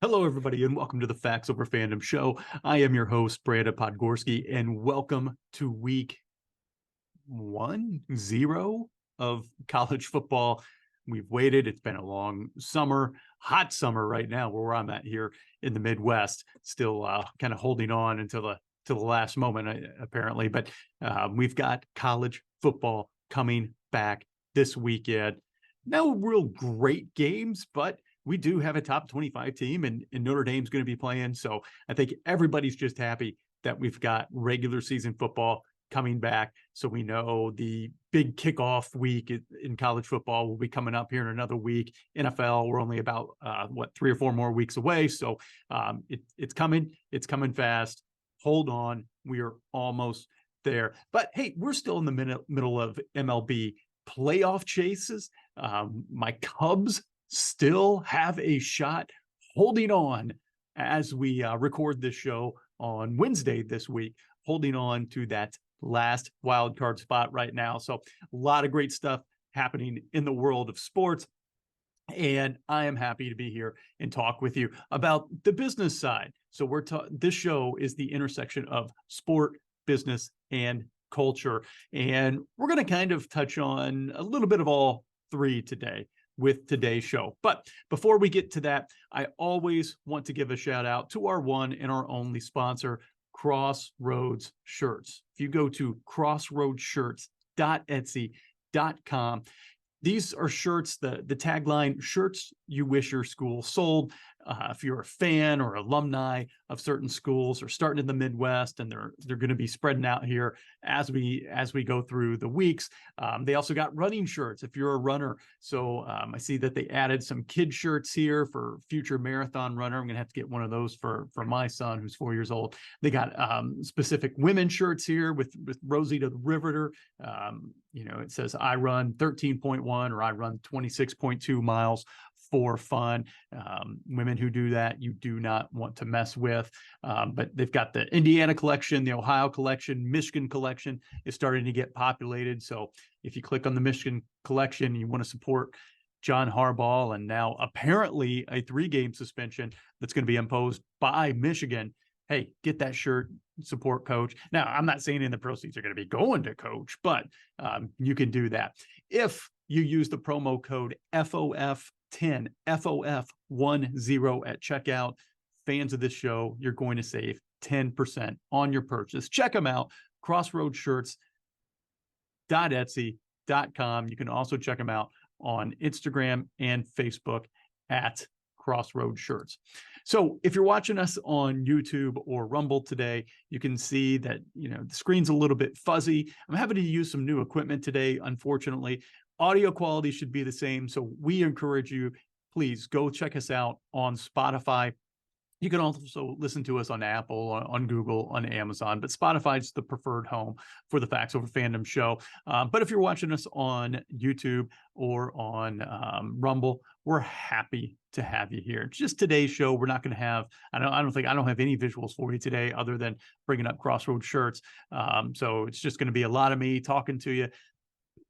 Hello, everybody, and welcome to the Facts Over Fandom show. I am your host, Brandon Podgorski, and welcome to week 1-0 of college football. We've waited. It's been a long summer, hot summer right now, where I'm at here in the Midwest, still kind of holding on until the last moment, apparently. But we've got college football coming back this weekend. No real great games, but we do have a top 25 team, and Notre Dame's going to be playing. So I think everybody's just happy that we've got regular season football coming back. So we know the big kickoff week in college football will be coming up here in another week. NFL, we're only about 3 or 4 more weeks away. So it's coming. It's coming fast. Hold on. We are almost there. But hey, we're still in the middle of MLB playoff chases. My Cubs still have a shot, holding on as we record this show on Wednesday this week, holding on to that last wild card spot right now. So a lot of great stuff happening in the world of sports. And I am happy to be here and talk with you about the business side. So this show is the intersection of sport, business, and culture. And we're going to kind of touch on a little bit of all three today with today's show. But before we get to that, I always want to give a shout out to our one and our only sponsor, Crossroads Shirts. If you go to crossroadsshirts.etsy.com, these are shirts, the tagline, shirts you wish your school sold. If you're a fan or alumni of certain schools, or starting in the Midwest, and they're going to be spreading out here as we go through the weeks. They also got running shirts if you're a runner. So I see that they added some kid shirts here for future marathon runner. I'm going to have to get one of those for my son, who's 4 years old. They got specific women's shirts here with Rosie the Riveter. It says I run 13.1 or I run 26.2 miles for fun. Women who do that, you do not want to mess with. But they've got the Indiana collection, the Ohio collection, Michigan collection is starting to get populated. So if you click on the Michigan collection, you want to support John Harbaugh, and now apparently a 3-game suspension that's going to be imposed by Michigan. Hey, get that shirt, support Coach. Now, I'm not saying any of the proceeds are going to be going to Coach, but you can do that. If you use the promo code FOF10, FOF10 at checkout, fans of this show, you're going to save 10% on your purchase. Check them out, crossroadshirts.etsy.com. You can also check them out on Instagram and Facebook at Crossroad Shirts. So if you're watching us on YouTube or Rumble today, you can see that, the screen's a little bit fuzzy. I'm having to use some new equipment today, unfortunately. Audio quality should be the same. So we encourage you, please go check us out on Spotify. You can also listen to us on Apple, on Google, on Amazon, but Spotify's the preferred home for the Facts Over Fandom show. But if you're watching us on YouTube or on Rumble, we're happy to have you here. Just today's show, we're not going to have, I don't have any visuals for you today other than bringing up Crossroads Shirts. So it's just going to be a lot of me talking to you.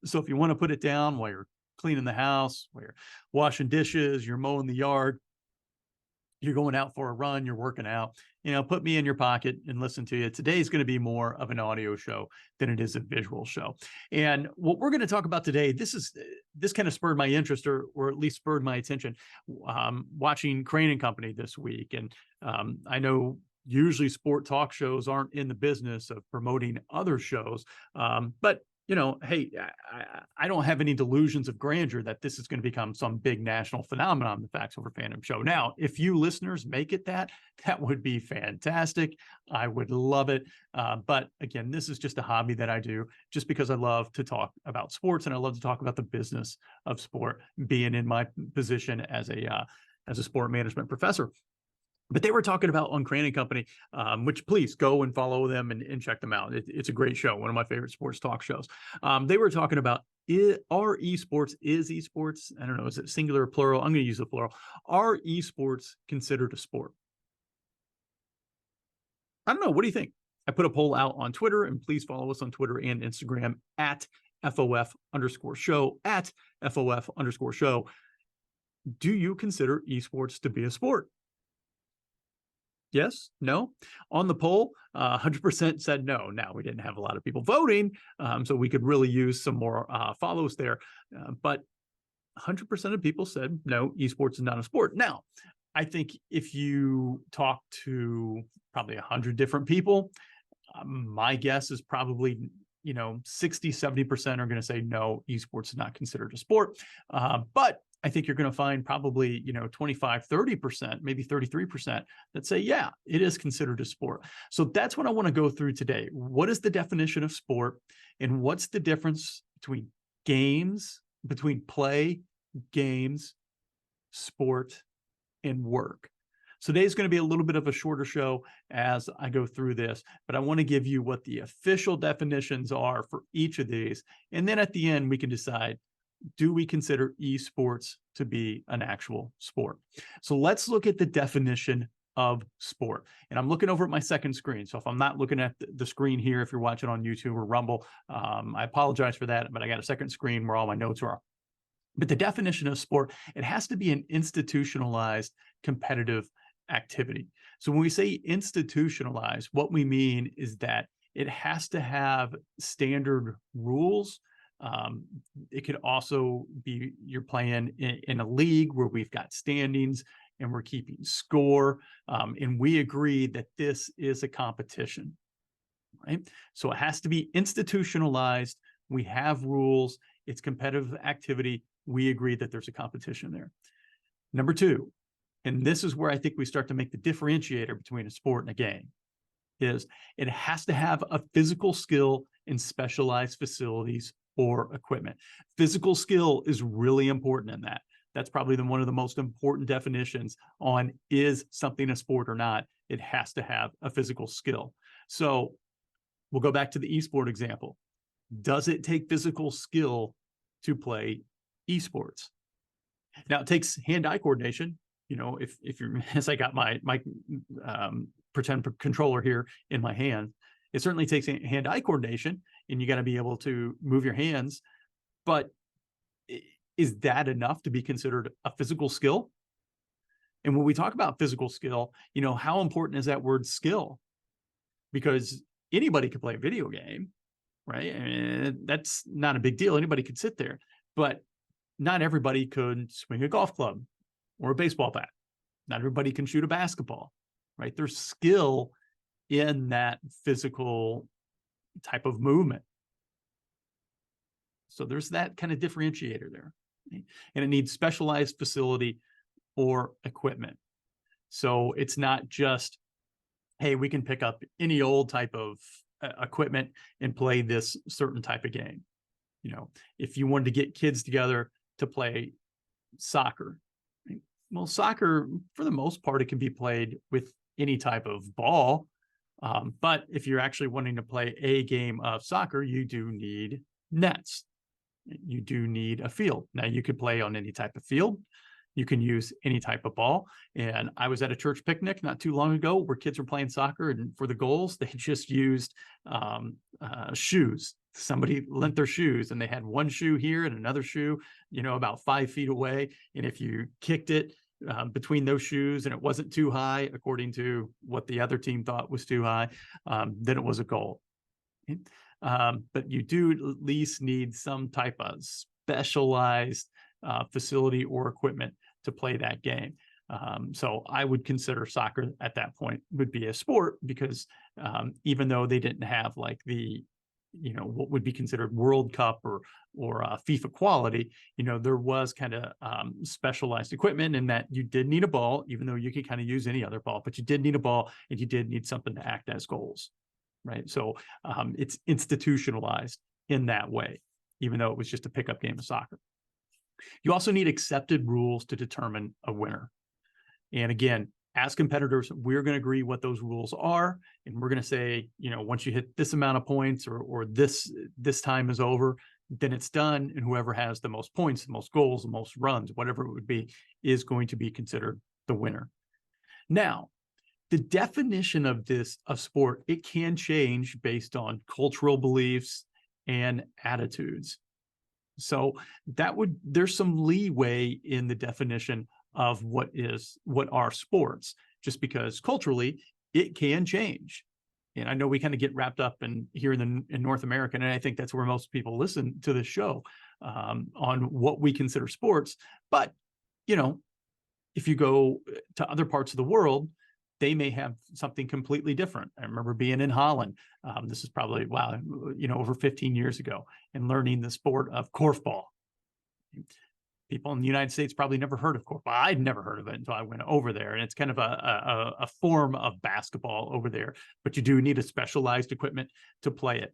So if you want to put it down while you're cleaning the house, while you're washing dishes, you're mowing the yard, you're going out for a run, you're working out, put me in your pocket and listen to you. Today's going to be more of an audio show than it is a visual show. And what we're going to talk about today, this kind of spurred my interest, or at least spurred my attention, watching Crane and Company this week. And I know usually sport talk shows aren't in the business of promoting other shows, but hey, I don't have any delusions of grandeur that this is going to become some big national phenomenon, the Facts Over Fandom show. Now, if you listeners make it that would be fantastic. I would love it. But again, this is just a hobby that I do just because I love to talk about sports, and I love to talk about the business of sport, being in my position as a sport management professor. But they were talking about on Crane and Company, which please go and follow them and check them out. It's a great show, one of my favorite sports talk shows. They were talking about, are esports, is esports, I don't know, is it singular or plural? I'm going to use the plural. Are esports considered a sport? I don't know. What do you think? I put a poll out on Twitter, and please follow us on Twitter and Instagram at FOF_show, at FOF_show. Do you consider esports to be a sport? Yes, no. On the poll, 100% said no. Now, we didn't have a lot of people voting, so we could really use some more follows there. But 100% of people said no, esports is not a sport. Now, I think if you talk to probably 100 different people, my guess is probably 60, 70% are going to say no, esports is not considered a sport. But I think you're going to find probably 25, 30%, maybe 33% that say, yeah, it is considered a sport. So that's what I want to go through today. What is the definition of sport, and what's the difference between play, games, sport, and work? So today's going to be a little bit of a shorter show as I go through this, but I want to give you what the official definitions are for each of these. And then at the end, we can decide, do we consider esports to be an actual sport? So let's look at the definition of sport. And I'm looking over at my second screen. So if I'm not looking at the screen here, if you're watching on YouTube or Rumble, I apologize for that, but I got a second screen where all my notes are. But the definition of sport, it has to be an institutionalized competitive activity. So when we say institutionalized, what we mean is that it has to have standard rules. It could also be you're playing in a league where we've got standings and we're keeping score. And we agree that this is a competition, right? So it has to be institutionalized. We have rules. It's competitive activity. We agree that there's a competition there. Number two, and this is where I think we start to make the differentiator between a sport and a game, is it has to have a physical skill in specialized facilities or equipment. Physical skill is really important in that. That's probably one of the most important definitions on is something a sport or not. It has to have a physical skill. So we'll go back to the esport example. Does it take physical skill to play esports? Now, it takes hand-eye coordination. If you're, as I got my pretend controller here in my hand, it certainly takes hand-eye coordination, and you got to be able to move your hands. But is that enough to be considered a physical skill? And when we talk about physical skill, how important is that word skill? Because anybody could play a video game, right? And that's not a big deal. Anybody could sit there, but not everybody could swing a golf club or a baseball bat. Not everybody can shoot a basketball, right? There's skill in that physical type of movement. So there's that kind of differentiator there. Right? And it needs specialized facility or equipment. So it's not just, hey, we can pick up any old type of equipment and play this certain type of game. If you wanted to get kids together to play soccer, right? Well, soccer, for the most part, it can be played with any type of ball. But if you're actually wanting to play a game of soccer, you do need nets. You do need a field. Now, you could play on any type of field. You can use any type of ball. And I was at a church picnic not too long ago where kids were playing soccer, and for the goals, they just used shoes. Somebody lent their shoes, and they had one shoe here and another shoe, about 5 feet away. And if you kicked it between those shoes and it wasn't too high, according to what the other team thought was too high, then it was a goal. But you do at least need some type of specialized facility or equipment to play that game. So I would consider soccer at that point would be a sport, because even though they didn't have like the, what would be considered World Cup or FIFA quality, there was kind of specialized equipment in that you did need a ball, even though you could kind of use any other ball, but you did need a ball and you did need something to act as goals, right? So it's institutionalized in that way, even though it was just a pickup game of soccer. You also need accepted rules to determine a winner. And again, as competitors, we're going to agree what those rules are. And we're going to say, once you hit this amount of points or this time is over, then it's done. And whoever has the most points, the most goals, the most runs, whatever it would be, is going to be considered the winner. Now, the definition of sport, it can change based on cultural beliefs and attitudes. So there's some leeway in the definition of what are sports. just because culturally it can change. And I know we kind of get wrapped up in North America, and I think that's where most people listen to this show, on what we consider sports. But, you know, if you go to other parts of the world, they may have something completely different. I remember being in Holland. This is probably, over 15 years ago, and learning the sport of korfball. People in the United States probably never heard of korfball. I'd never heard of it until I went over there. And it's kind of a form of basketball over there, but you do need a specialized equipment to play it.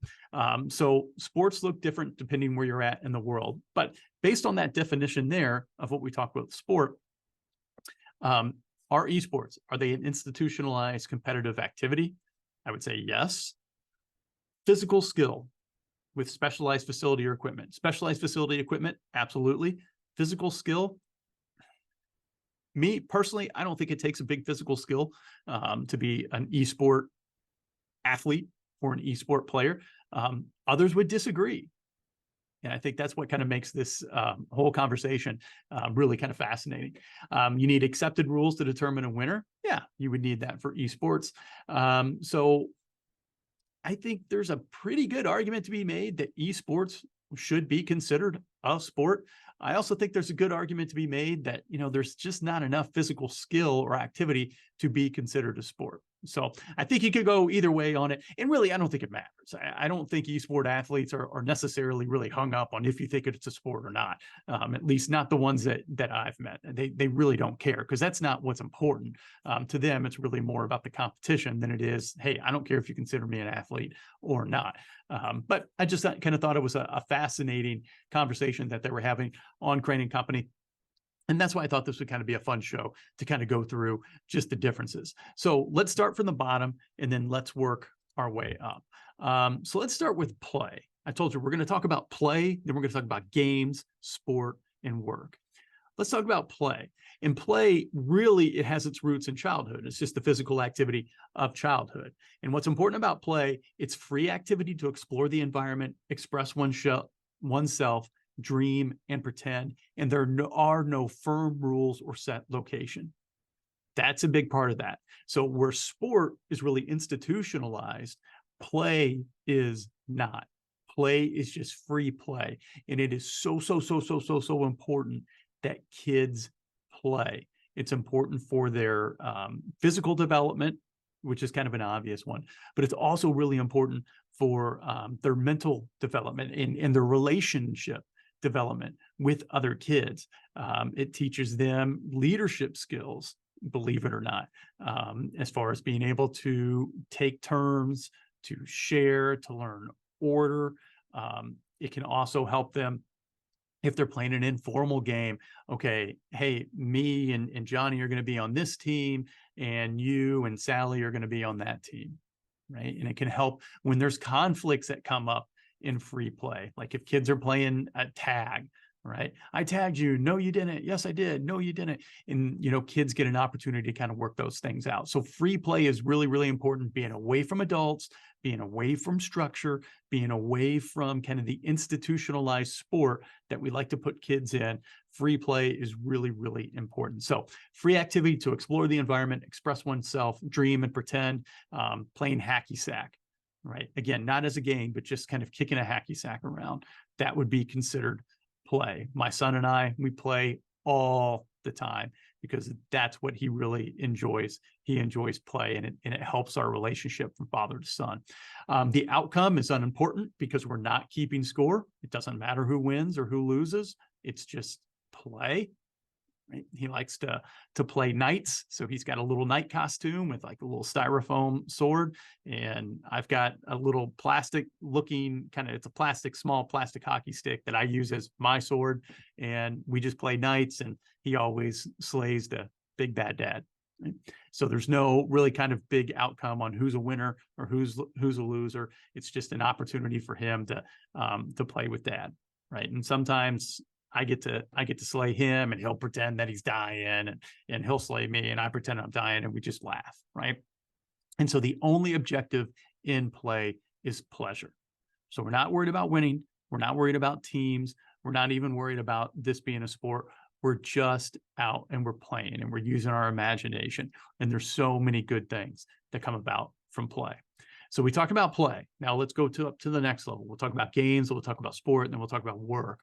So sports look different depending where you're at in the world. But based on that definition there of what we talk about sport, are esports, are they an institutionalized competitive activity? I would say yes. Physical skill with specialized facility or equipment. Specialized facility equipment, absolutely. Physical skill, me personally, I don't think it takes a big physical skill to be an esport athlete or an esport player. Others would disagree. And I think that's what kind of makes this whole conversation really kind of fascinating. You need accepted rules to determine a winner. Yeah, you would need that for esports. So I think there's a pretty good argument to be made that esports should be considered a sport. I also think there's a good argument to be made that, there's just not enough physical skill or activity to be considered a sport. So I think you could go either way on it. And really, I don't think it matters. I don't think esport athletes are necessarily really hung up on if you think it's a sport or not, at least not the ones that I've met. They really don't care, because that's not what's important. To them, it's really more about the competition than it is, hey, I don't care if you consider me an athlete or not. But I just kind of thought it was a fascinating conversation that they were having on Crane & Company. And that's why I thought this would kind of be a fun show to kind of go through just the differences. So let's start from the bottom, and then let's work our way up. So let's start with play. I told you we're going to talk about play, then we're going to talk about games, sport, and work. Let's talk about play. In play, really, it has its roots in childhood. It's just the physical activity of childhood. And what's important about play, it's free activity to explore the environment, express oneself, dream, and pretend, and there are no firm rules or set location. That's a big part of that. So where sport is really institutionalized, play is not. Play is just free play, and it is so important that kids play. It's important for their physical development, which is kind of an obvious one, but it's also really important for their mental development and their relationship development with other kids. It teaches them leadership skills, believe it or not, as far as being able to take turns, to share, to learn order. It can also help them if they're playing an informal game. Okay, hey, me and Johnny are going to be on this team, and you and Sally are going to be on that team, right? And it can help when there's conflicts that come up in free play. Like if kids are playing a tag, right? I tagged you. No, you didn't. Yes, I did. No, you didn't. And, kids get an opportunity to kind of work those things out. So free play is really, really important. Being away from adults, being away from structure, being away from kind of the institutionalized sport that we like to put kids in. Free play is really, really important. So free activity to explore the environment, express oneself, dream and pretend, playing hacky sack. Right. Again, not as a game, but just kind of kicking a hacky sack around. That would be considered play. My son and I, we play all the time because that's what he really enjoys. He enjoys play, and it helps our relationship from father to son. The outcome is unimportant because we're not keeping score. It doesn't matter who wins or who loses. It's just play. Right? He likes to play knights, so he's got a little knight costume with like a little styrofoam sword, and I've got a little plastic looking it's a small plastic hockey stick that I use as my sword, and we just play knights, and he always slays the big bad dad. Right? So there's no really kind of big outcome on who's a winner or who's a loser. It's just an opportunity for him to play with dad, right? And sometimes I get to slay him, and he'll pretend that he's dying, and he'll slay me, and I pretend I'm dying, and we just laugh, right? And so the only objective in play is pleasure. So we're not worried about winning. We're not worried about teams. We're not even worried about this being a sport. We're just out and we're playing and we're using our imagination. And there's so many good things that come about from play. So we talked about play. Now let's go up to the next level. We'll talk about games, we'll talk about sport, and then we'll talk about work.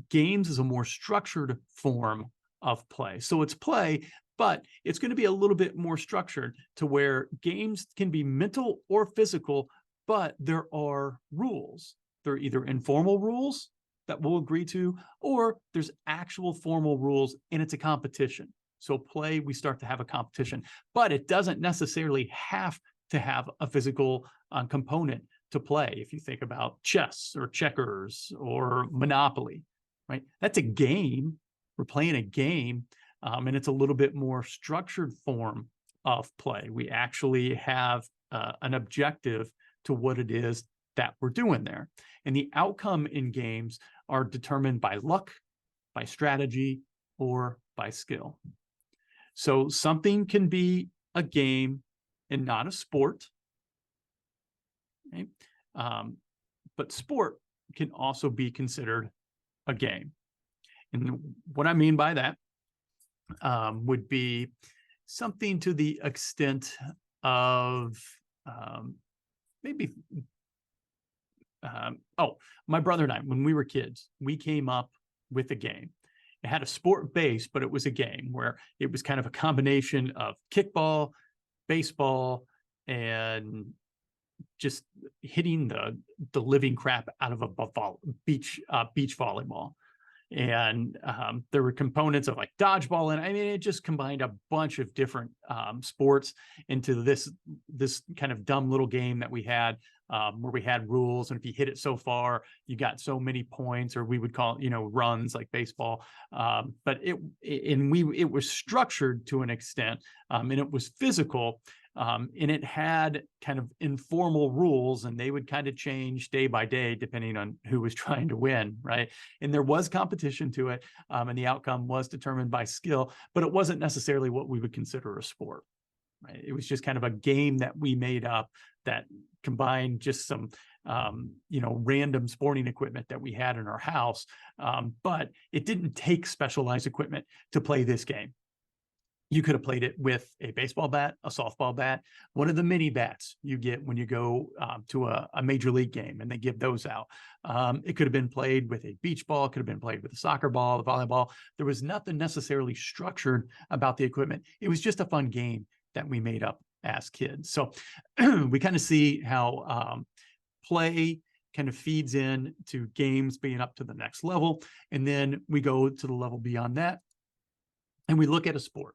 Games is a more structured form of play. So it's play, but it's going to be a little bit more structured to where games can be mental or physical, but there are rules. There are either informal rules that we'll agree to, or there's actual formal rules, and it's a competition. So play, we start to have a competition, but it doesn't necessarily have to have a physical component to play. If you think about chess or checkers or Monopoly, right? That's a game. We're playing a game, and it's a little bit more structured form of play. We actually have an objective to what it is that we're doing there. And the outcome in games are determined by luck, by strategy, or by skill. So something can be a game and not a sport, right? But sport can also be considered a game. And what I mean by that would be something to the extent of maybe, my brother and I, when we were kids, we came up with a game. It had a sport base, but it was a game where it was kind of a combination of kickball, baseball, and just hitting the living crap out of a beach volleyball. And there were components of like dodgeball, and I mean, it just combined a bunch of different sports into this kind of dumb little game that we had, where we had rules, and if you hit it so far, you got so many points, or we would call it, runs like baseball. But it was structured to an extent, and it was physical. And it had kind of informal rules, and they would kind of change day by day depending on who was trying to win, right? And there was competition to it, and the outcome was determined by skill, but it wasn't necessarily what we would consider a sport, right? It was just kind of a game that we made up that combined just some random sporting equipment that we had in our house, but it didn't take specialized equipment to play this game. You could have played it with a baseball bat, a softball bat, one of the mini bats you get when you go to a major league game, and they give those out. It could have been played with a beach ball. It could have been played with a soccer ball, a volleyball. There was nothing necessarily structured about the equipment. It was just a fun game that we made up as kids. So we kind of see how play kind of feeds in to games being up to the next level. And then we go to the level beyond that, and we look at a sport.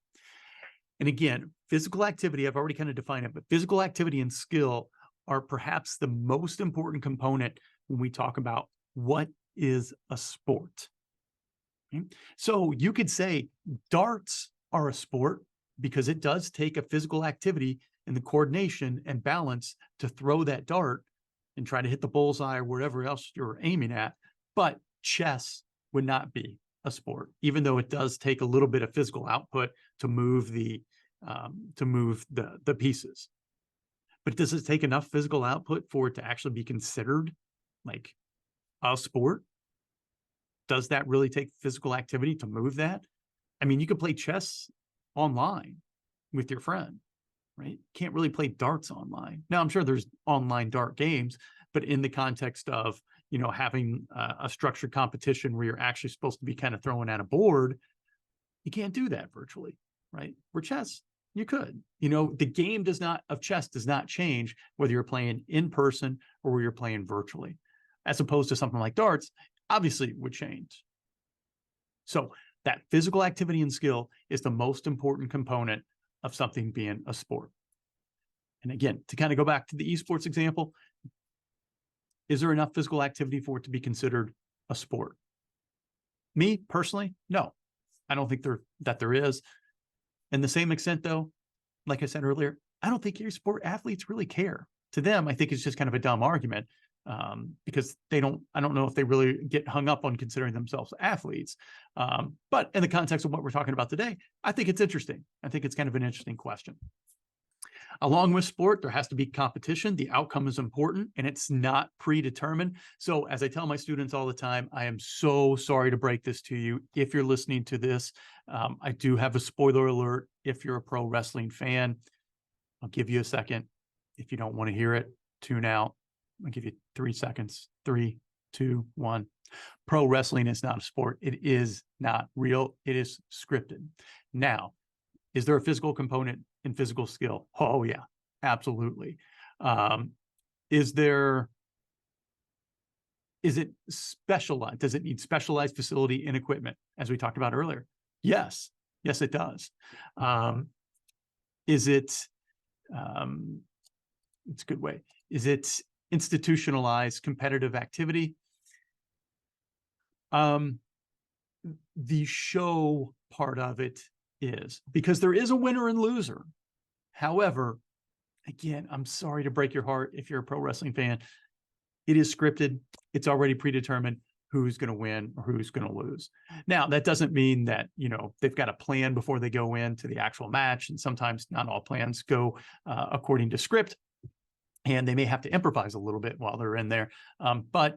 And again, physical activity, I've already kind of defined it, but physical activity and skill are perhaps the most important component when we talk about what is a sport. Okay? So you could say darts are a sport because it does take a physical activity and the coordination and balance to throw that dart and try to hit the bullseye or whatever else you're aiming at. But chess would not be a sport, even though it does take a little bit of physical output to move the pieces. But does it take enough physical output for it to actually be considered like a sport? Does that really take physical activity to move that? I mean, you could play chess online with your friend, right? Can't really play darts online. Now, I'm sure there's online dart games, but in the context of having a structured competition where you're actually supposed to be kind of throwing at a board, you can't do that virtually, right? Where chess, you could. The game of chess does not change whether you're playing in person or whether you're playing virtually, as opposed to something like darts, obviously it would change. So that physical activity and skill is the most important component of something being a sport. And again, to kind of go back to the esports example, is there enough physical activity for it to be considered a sport? Me personally, no, I don't think there is. In the same extent, though, like I said earlier, I don't think esport athletes really care. To them, I think it's just kind of a dumb argument, because I don't know if they really get hung up on considering themselves athletes. But in the context of what we're talking about today, I think it's interesting. I think it's kind of an interesting question. Along with sport, there has to be competition. The outcome is important and it's not predetermined. So as I tell my students all the time, I am so sorry to break this to you. If you're listening to this, I do have a spoiler alert. If you're a pro wrestling fan, I'll give you a second. If you don't want to hear it, tune out. I'll give you 3 seconds. 3, 2, 1. Pro wrestling is not a sport. It is not real. It is scripted. Now, is there a physical component in physical skill? Oh yeah, absolutely. Is it specialized? Does it need specialized facility and equipment, as we talked about earlier? Yes, it does. Is it, it's a good way. Is it institutionalized competitive activity? The show part of it is, because there is a winner and loser. However, again, I'm sorry to break your heart if you're a pro wrestling fan. It is scripted. It's already predetermined who's going to win or who's going to lose. Now, that doesn't mean that, they've got a plan before they go into the actual match. And sometimes not all plans go according to script. And they may have to improvise a little bit while they're in there. But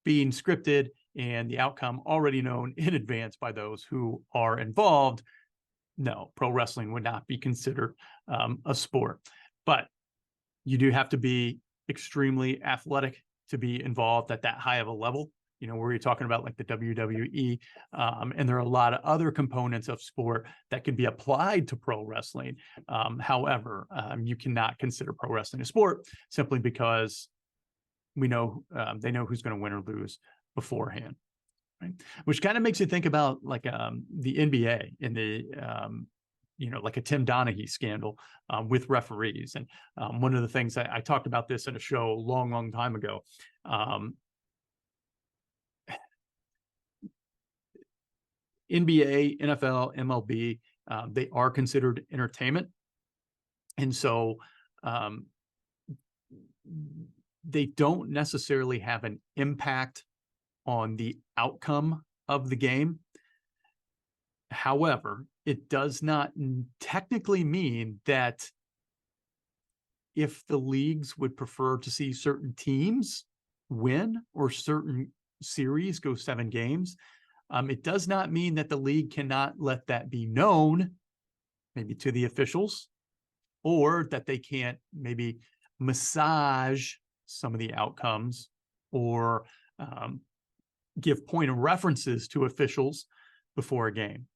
being scripted and the outcome already known in advance by those who are involved, no, pro wrestling would not be considered a sport. But you do have to be extremely athletic to be involved at that high of a level, where you're talking about like the WWE. And there are a lot of other components of sport that can be applied to pro wrestling. However, you cannot consider pro wrestling a sport simply because we know they know who's going to win or lose beforehand. Right? Which kind of makes you think about like the NBA in the like a Tim Donaghy scandal with referees. And one of the things I talked about this in a show a long time ago. NBA, NFL, MLB, they are considered entertainment. And so they don't necessarily have an impact on the outcome of the game. However, it does not technically mean that if the leagues would prefer to see certain teams win or certain series go 7 games, it does not mean that the league cannot let that be known, maybe to the officials, or that they can't maybe massage some of the outcomes or give point of references to officials before a game.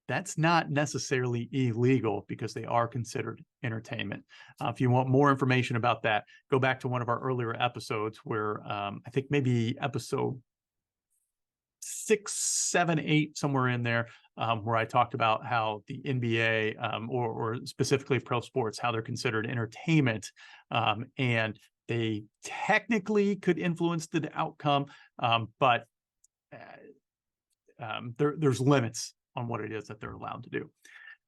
That's not necessarily illegal because they are considered entertainment. If you want more information about that, go back to one of our earlier episodes where I think maybe episode 6, 7, 8, somewhere in there, where I talked about how the NBA or specifically pro sports, how they're considered entertainment, and they technically could influence the outcome, but there's limits on what it is that they're allowed to do.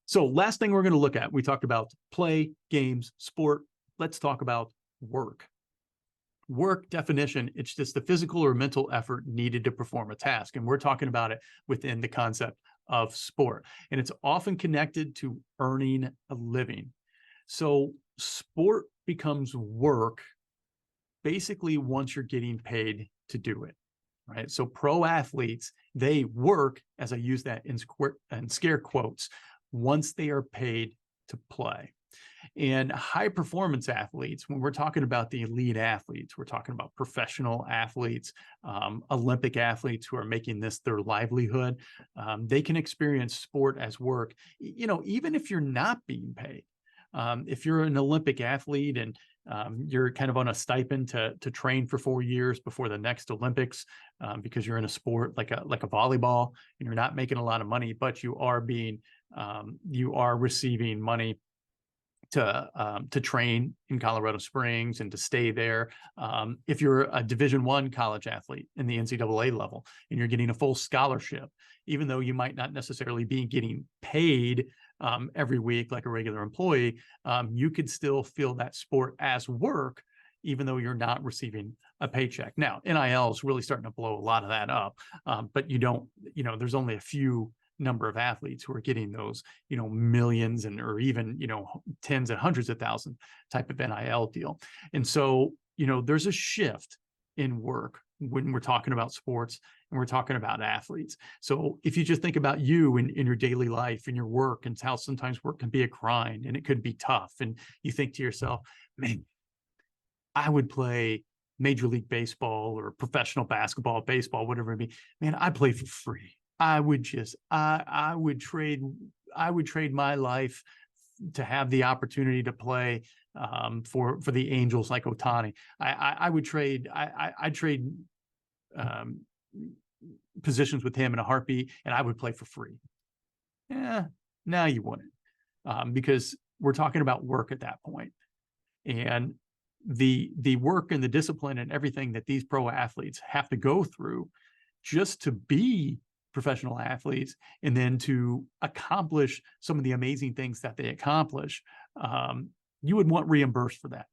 So last thing we're going to look at, we talked about play, games, sport. Let's talk about work. Work definition, it's just the physical or mental effort needed to perform a task. And we're talking about it within the concept of sport. And it's often connected to earning a living. So sport becomes work basically once you're getting paid to do it. Right. So pro athletes, they work, as I use that in scare quotes, once they are paid to play. And high performance athletes, when we're talking about the elite athletes, we're talking about professional athletes, Olympic athletes who are making this their livelihood. They can experience sport as work, even if you're not being paid. If you're an Olympic athlete and you're kind of on a stipend to train for 4 years before the next Olympics, because you're in a sport like a volleyball and you're not making a lot of money, but you are receiving money to train in Colorado Springs and to stay there. If you're a Division I college athlete in the NCAA level and you're getting a full scholarship, even though you might not necessarily be getting paid every week like a regular employee, you could still feel that sport as work, even though you're not receiving a paycheck. Now, NIL is really starting to blow a lot of that up, but you don't, there's only a few number of athletes who are getting those, millions or even, tens and hundreds of thousands type of NIL deal. And so, there's a shift in work when we're talking about sports and we're talking about athletes. So if you just think about you in your daily life, in your work, and how sometimes work can be a grind and it could be tough. And you think to yourself, man, I would play Major League Baseball or professional basketball, baseball, whatever it be. Man, I play for free. I would trade my life to have the opportunity to play for the Angels like Ohtani. I'd trade positions with him in a heartbeat, and I would play for free. Yeah, now you wouldn't, because we're talking about work at that point, and the work and the discipline and everything that these pro athletes have to go through just to be professional athletes, and then to accomplish some of the amazing things that they accomplish, you would want reimbursed for that.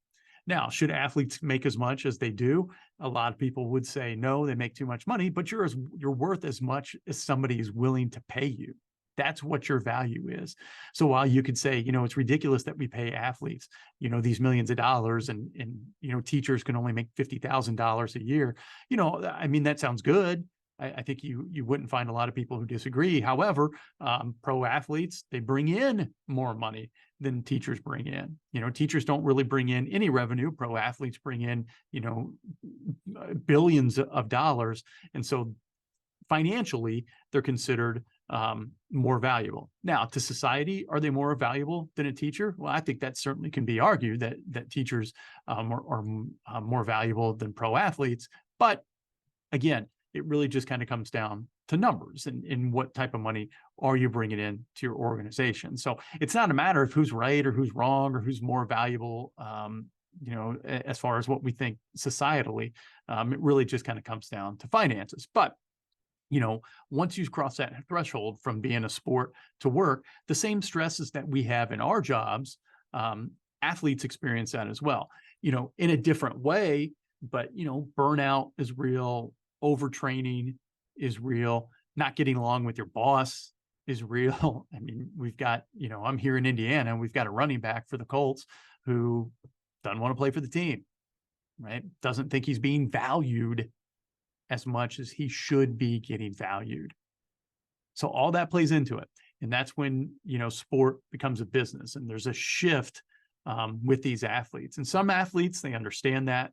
Now, should athletes make as much as they do? A lot of people would say, no, they make too much money, but you're worth as much as somebody is willing to pay you. That's what your value is. So while you could say, it's ridiculous that we pay athletes, these millions of dollars, and teachers can only make $50,000 a year, that sounds good. I think you wouldn't find a lot of people who disagree. However, pro athletes, they bring in more money than teachers bring in. Teachers don't really bring in any revenue. Pro athletes bring in, billions of dollars. And so financially, they're considered more valuable. Now, to society, are they more valuable than a teacher? Well, I think that certainly can be argued that teachers are more valuable than pro athletes. But again, it really just kind of comes down to numbers and what type of money are you bringing in to your organization. So it's not a matter of who's right or who's wrong or who's more valuable, as far as what we think societally. It really just kind of comes down to finances. But once you cross that threshold from being a sport to work, the same stresses that we have in our jobs, athletes experience that as well, in a different way. But, burnout is real. Overtraining is real. Not getting along with your boss is real. I mean, we've got, I'm here in Indiana, and we've got a running back for the Colts who doesn't want to play for the team, right? Doesn't think he's being valued as much as he should be getting valued. So all that plays into it. And that's when, sport becomes a business, and there's a shift with these athletes. And some athletes, they understand that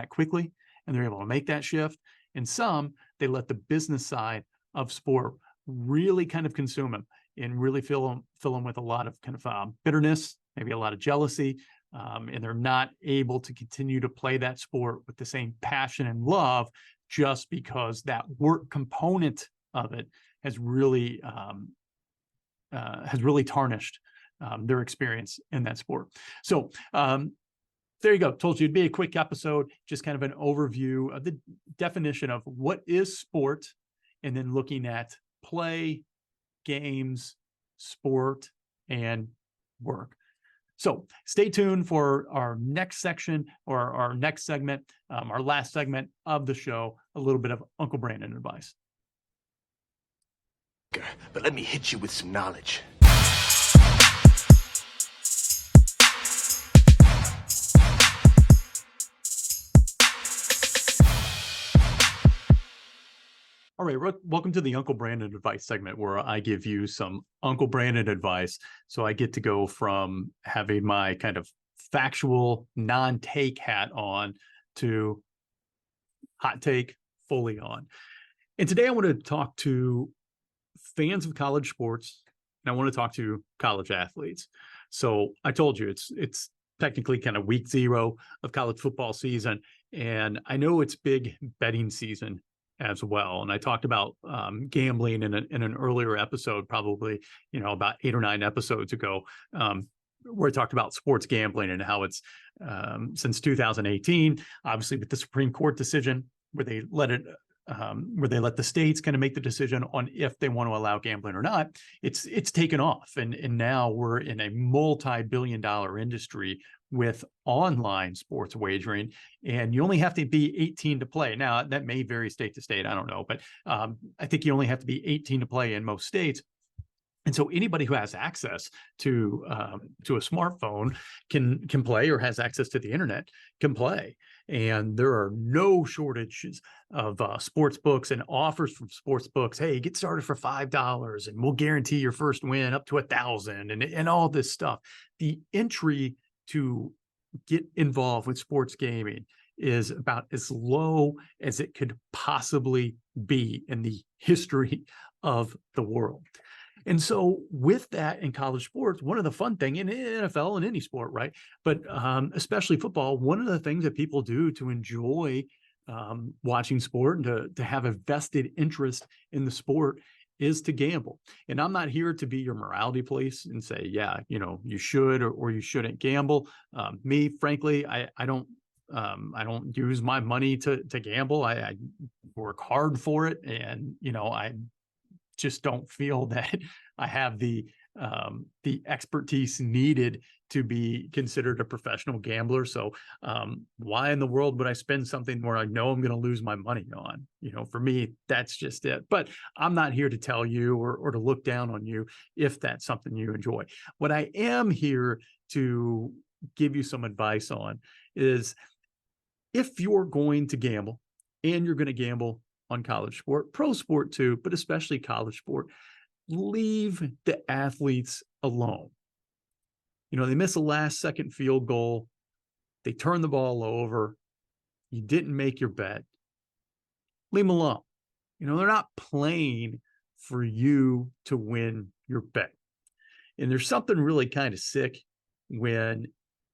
quickly, and they're able to make that shift. And some, they let the business side of sport really kind of consume them and really fill them with a lot of kind of bitterness, maybe a lot of jealousy, and they're not able to continue to play that sport with the same passion and love, just because that work component of it has really tarnished their experience in that sport. So there you go. Told you it'd be a quick episode, just kind of an overview of the definition of what is sport, and then looking at play, games, sport, and work. So stay tuned for our next section, or our next segment, our last segment of the show, a little bit of Uncle Brandon advice. But let me hit you with some knowledge. All right, welcome to the Uncle Brandon advice segment, where I give you some Uncle Brandon advice. So I get to go from having my kind of factual non-take hat on to hot take fully on. And today I want to talk to fans of college sports, and I want to talk to college athletes. So I told you it's technically kind of week 0 of college football season, and I know it's big betting season as well. And I talked about gambling in an earlier episode, probably, about 8 or 9 episodes ago, where I talked about sports gambling and how it's since 2018, obviously with the Supreme Court decision where they let it where they let the states kind of make the decision on if they want to allow gambling or not, it's taken off. And now we're in a multi-billion-dollar industry with online sports wagering, and you only have to be 18 to play. Now, that may vary state to state, I don't know, but I think you only have to be 18 to play in most states. And so anybody who has access to a smartphone can play, or has access to the internet can play. And there are no shortages of sports books and offers from sports books. Hey, get started for $5 and we'll guarantee your first win up to 1,000 and all this stuff. The entry to get involved with sports gaming is about as low as it could possibly be in the history of the world. And so with that in college sports, one of the fun things in NFL and any sport, right? But especially football, one of the things that people do to enjoy watching sport and to have a vested interest in the sport is to gamble. And I'm not here to be your morality police and say, yeah, you should or you shouldn't gamble. Me, frankly, I don't use my money to gamble. I work hard for it, and I just don't feel that I have the expertise needed to be considered a professional gambler. So why in the world would I spend something where I know I'm going to lose my money on? For me, that's just it. But I'm not here to tell you or to look down on you if that's something you enjoy. What I am here to give you some advice on is, if you're going to gamble, and you're going to gamble on college sport, pro sport too, but especially college sport, leave the athletes alone. They miss a last second field goal. They turn the ball over. You didn't make your bet. Leave them alone. They're not playing for you to win your bet. And there's something really kind of sick when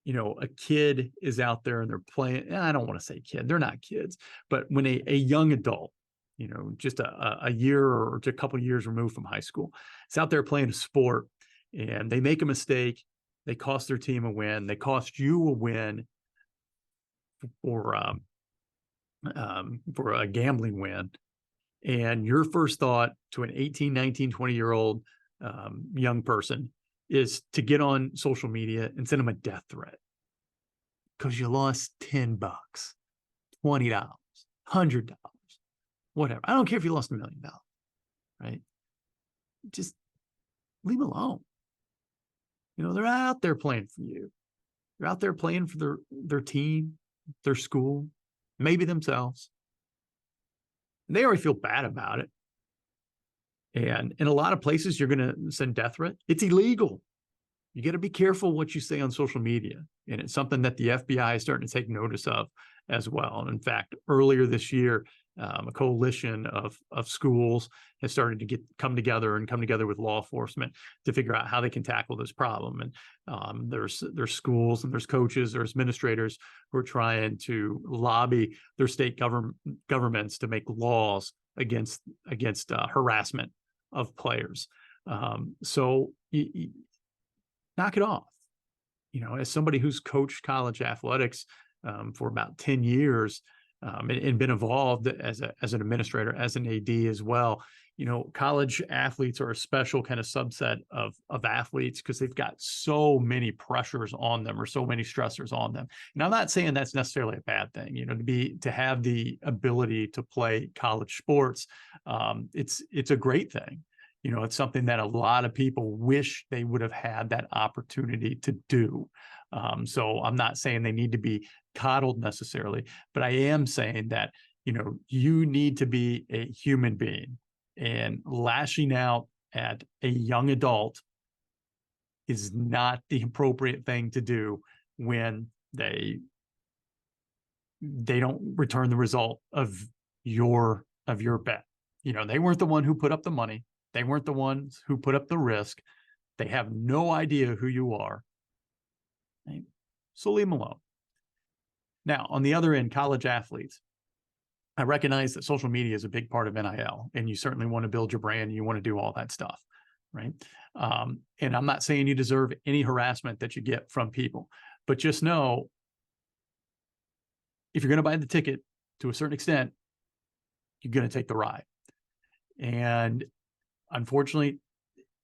a kid is out there and they're playing. I don't want to say kid, they're not kids, but when a young adult, just a year or just a couple of years removed from high school, it's out there playing a sport, and they make a mistake. They cost their team a win. They cost you a win for a gambling win. And your first thought to an 18, 19, 20-year-old young person is to get on social media and send them a death threat because you lost $10, $20, $100, whatever. I don't care if you lost $1 million, right? Just leave them alone. They're out there playing for you. They're out there playing for their team, their school, maybe themselves. And they already feel bad about it. And in a lot of places, you're going to send death threat. It's illegal. You got to be careful what you say on social media. And it's something that the FBI is starting to take notice of as well. And in fact, earlier this year, a coalition of schools has started to come together with law enforcement to figure out how they can tackle this problem. And there's schools and there's coaches, there's administrators who are trying to lobby their state governments to make laws against harassment of players. So knock it off. As somebody who's coached college athletics for about 10 years, and been involved as an administrator, as an AD as well. College athletes are a special kind of subset of athletes because they've got so many pressures on them or so many stressors on them. And I'm not saying that's necessarily a bad thing, to have the ability to play college sports. It's a great thing. It's something that a lot of people wish they would have had that opportunity to do. So I'm not saying they need to be coddled necessarily, but I am saying that, you need to be a human being, and lashing out at a young adult is not the appropriate thing to do when they don't return the result of your bet. They weren't the one who put up the money. They weren't the ones who put up the risk. They have no idea who you are. Right? So leave them alone. Now, on the other end, college athletes, I recognize that social media is a big part of NIL, and you certainly want to build your brand, and you want to do all that stuff, right? And I'm not saying you deserve any harassment that you get from people, but just know, if you're going to buy the ticket to a certain extent, you're going to take the ride. And unfortunately,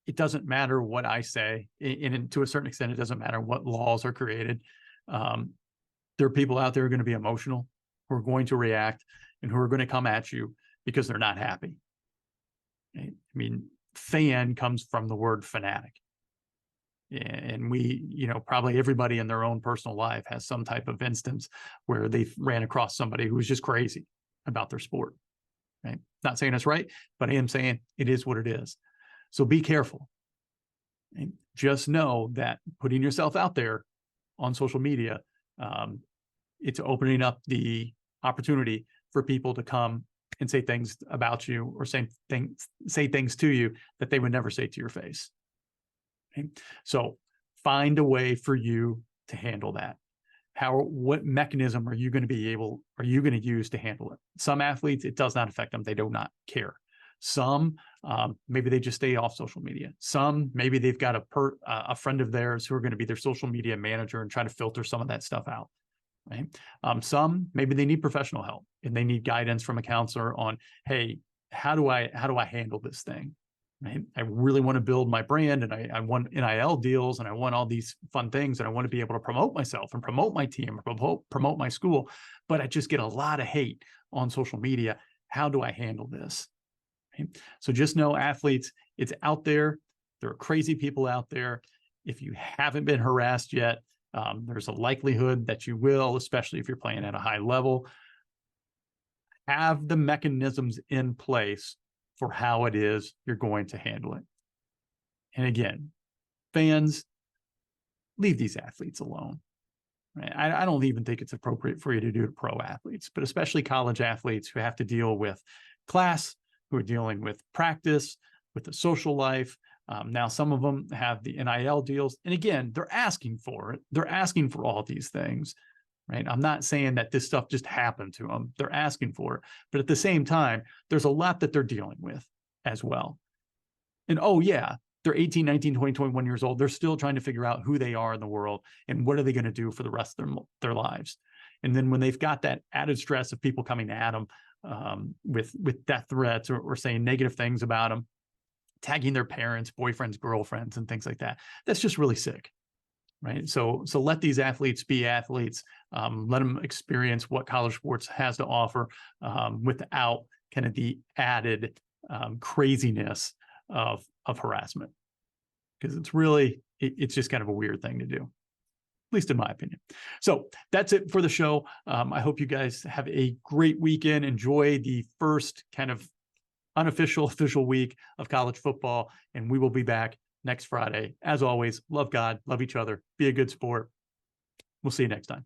it doesn't matter what I say, and to a certain extent, it doesn't matter what laws are created. There are people out there who are going to be emotional, who are going to react, and who are going to come at you because they're not happy. I mean, fan comes from the word fanatic. And we, probably everybody in their own personal life has some type of instance where they ran across somebody who was just crazy about their sport. Right? Not saying it's right, but I am saying it is what it is. So be careful. And just know that putting yourself out there on social media, it's opening up the opportunity for people to come and say things about you, or say things to you that they would never say to your face. Okay? So find a way for you to handle that. What mechanism are you going to use to handle it? Some athletes, it does not affect them. They do not care. Some, maybe they just stay off social media. Some, maybe they've got a friend of theirs who are going to be their social media manager and try to filter some of that stuff out. Right? Some, maybe they need professional help and they need guidance from a counselor on, hey, how do I handle this thing? Right? I really want to build my brand, and I want NIL deals, and I want all these fun things, and I want to be able to promote myself and promote my team, promote my school, but I just get a lot of hate on social media. How do I handle this? Right? So just know, athletes, it's out there. There are crazy people out there. If you haven't been harassed yet, there's a likelihood that you will, especially if you're playing at a high level. Have the mechanisms in place for how it is you're going to handle it. And again, fans, leave these athletes alone. Right? I don't even think it's appropriate for you to do to pro athletes, but especially college athletes who have to deal with class, who are dealing with practice, with the social life. Now, some of them have the NIL deals. And again, they're asking for it. They're asking for all these things. Right? I'm not saying that this stuff just happened to them. They're asking for it. But at the same time, there's a lot that they're dealing with as well. And oh yeah, they're 18, 19, 20, 21 years old. They're still trying to figure out who they are in the world and what are they going to do for the rest of their lives. And then when they've got that added stress of people coming at them with death threats or saying negative things about them, tagging their parents, boyfriends, girlfriends, and things like that, that's just really sick. Right. So let these athletes be athletes. Let them experience what college sports has to offer without kind of the added craziness of harassment. Because it's just kind of a weird thing to do, at least in my opinion. So that's it for the show. I hope you guys have a great weekend. Enjoy the first kind of official week of college football, and we will be back next Friday. As always, love God, love each other, be a good sport. We'll see you next time.